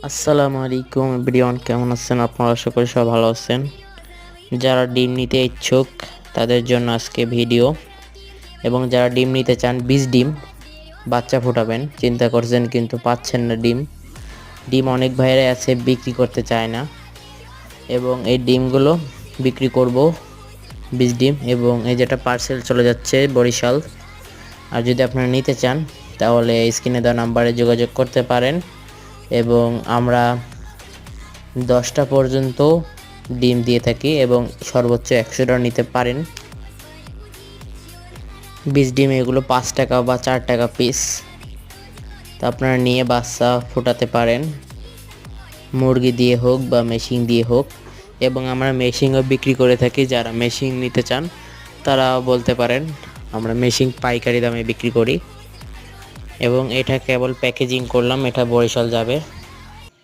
আসসালামু আলাইকুম এভরিওয়ান, কেমন আছেন আপনারা? আশা করি সবাই ভালো আছেন। যারা ডিম নিতে ইচ্ছুক তাদের জন্য আজকে ভিডিও, এবং যারা ডিম নিতে চান, 20 ডিম বাচ্চা ফোটাবেন চিন্তা করছেন কিন্তু পাচ্ছেন না ডিম। ডিম অনেক ভাইরা আছে বিক্রি করতে চায় না, এবং এই ডিমগুলো বিক্রি করব 20 ডিম, এবং এই যেটা পার্সেল চলে যাচ্ছে বরিশাল। আর যদি আপনারা নিতে চান তাহলে স্ক্রিনে দেওয়া নাম্বারে যোগাযোগ করতে পারেন, এবং আমরা 10টা পর্যন্ত ডিম দিয়ে থাকি এবং সর্বোচ্চ 100টা নিতে পারেন। 20 ডিম এগুলো 5 টাকা বা 4 টাকা পিস। তা আপনারা নিয়ে বাচ্চা ফোটাতে পারেন, মুরগি দিয়ে হোক বা মেশিন দিয়ে হোক, এবং আমরা মেশিনও বিক্রি করে থাকি। যারা মেশিন নিতে চান তারা বলতে পারেন, আমরা মেশিন পাইকারি দামে বিক্রি করি। এবং এটা কেবল প্যাকেজিং করলাম, এটা বরিশাল যাবে।